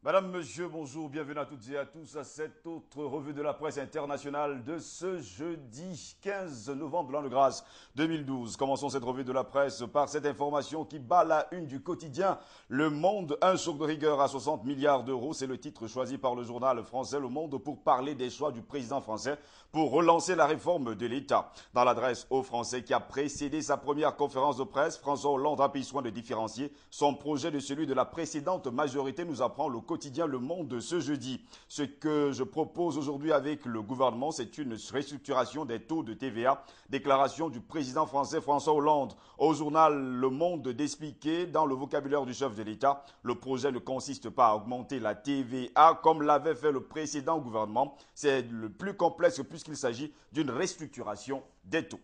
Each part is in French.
Madame, Monsieur, bonjour, bienvenue à toutes et à tous à cette autre revue de la presse internationale de ce jeudi 15 novembre de l'an de grâce 2012. Commençons cette revue de la presse par cette information qui bat la une du quotidien Le Monde, un choc de rigueur à 60 milliards d'euros. C'est le titre choisi par le journal français Le Monde pour parler des choix du président français pour relancer la réforme de l'État. Dans l'adresse aux Français qui a précédé sa première conférence de presse, François Hollande a pris soin de différencier son projet de celui de la précédente majorité, nous apprend le quotidien Le Monde ce jeudi. Ce que je propose aujourd'hui avec le gouvernement, c'est une restructuration des taux de TVA. Déclaration du président français François Hollande au journal Le Monde d'expliquer dans le vocabulaire du chef de l'État, le projet ne consiste pas à augmenter la TVA comme l'avait fait le précédent gouvernement. C'est le plus complexe puisqu'il s'agit d'une restructuration des taux.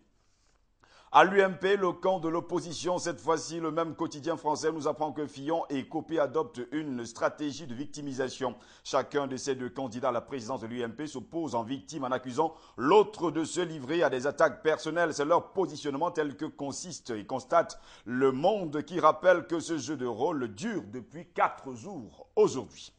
À l'UMP, le camp de l'opposition, cette fois-ci, le même quotidien français nous apprend que Fillon et Copé adoptent une stratégie de victimisation. Chacun de ces deux candidats à la présidence de l'UMP se pose en victime en accusant l'autre de se livrer à des attaques personnelles. C'est leur positionnement tel que consiste et constate Le Monde qui rappelle que ce jeu de rôle dure depuis 4 jours aujourd'hui.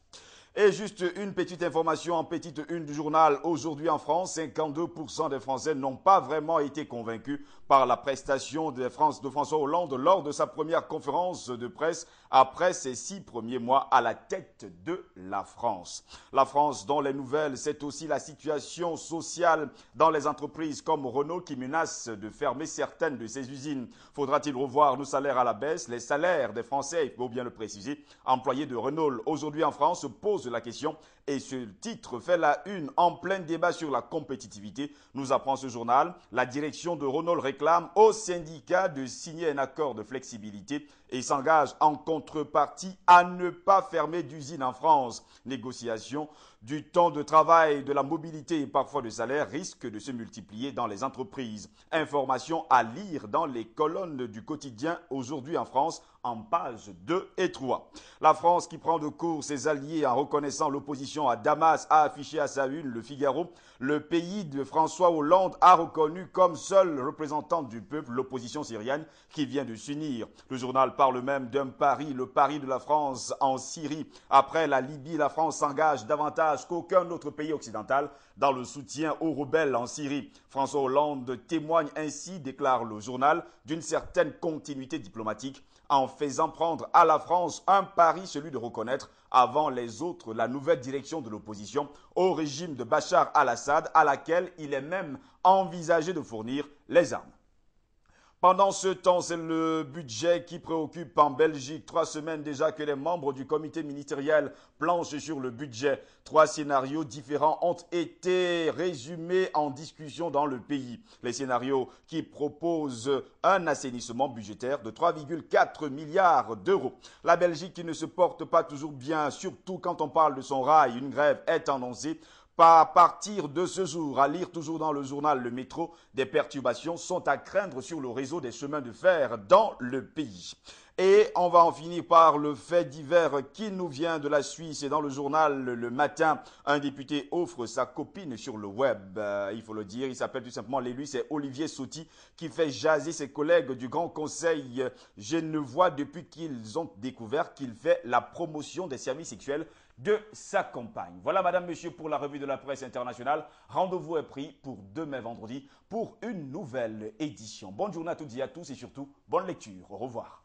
Et juste une petite information en petite une du journal. Aujourd'hui en France, 52% des Français n'ont pas vraiment été convaincus par la prestation de François Hollande lors de sa première conférence de presse après ses 6 premiers mois à la tête de la France. La France, dont les nouvelles, c'est aussi la situation sociale dans les entreprises comme Renault qui menace de fermer certaines de ses usines. Faudra-t-il revoir nos salaires à la baisse? Les salaires des Français, il faut bien le préciser, employés de Renault aujourd'hui en France se posent la question et ce titre fait la une en plein débat sur la compétitivité. Nous apprend ce journal, la direction de Renault réclame aux syndicats de signer un accord de flexibilité et s'engage en contrepartie à ne pas fermer d'usine en France. Négociation du temps de travail, de la mobilité et parfois de salaire risquent de se multiplier dans les entreprises. Information à lire dans les colonnes du quotidien aujourd'hui en France en pages 2 et 3. La France qui prend de court ses alliés en reconnaissant l'opposition à Damas a affiché à sa une Le Figaro. Le pays de François Hollande a reconnu comme seul représentant du peuple l'opposition syrienne qui vient de s'unir. Le journal parle même d'un pari, le pari de la France en Syrie. Après la Libye, la France s'engage davantage qu'aucun autre pays occidental dans le soutien aux rebelles en Syrie. François Hollande témoigne ainsi, déclare le journal, d'une certaine continuité diplomatique en faisant prendre à la France un pari, celui de reconnaître avant les autres la nouvelle direction de l'opposition au régime de Bachar al-Assad à laquelle il est même envisagé de fournir les armes. Pendant ce temps, c'est le budget qui préoccupe en Belgique. 3 semaines déjà que les membres du comité ministériel planchent sur le budget. 3 scénarios différents ont été résumés en discussion dans le pays. Les scénarios qui proposent un assainissement budgétaire de 3,4 milliards d'euros. La Belgique qui ne se porte pas toujours bien, surtout quand on parle de son rail. Une grève est annoncée. À partir de ce jour, à lire toujours dans le journal Le Métro, des perturbations sont à craindre sur le réseau des chemins de fer dans le pays. Et on va en finir par le fait divers qui nous vient de la Suisse. Et dans le journal Le Matin, un député offre sa copine sur le web. Il faut le dire, il s'appelle tout simplement l'élu, c'est Olivier Sauty qui fait jaser ses collègues du Grand Conseil genevois depuis qu'ils ont découvert qu'il fait la promotion des services sexuels de sa compagne. Voilà, madame, monsieur, pour la revue de la presse internationale. Rendez-vous est pris pour demain vendredi pour une nouvelle édition. Bonne journée à toutes et à tous et surtout, bonne lecture. Au revoir.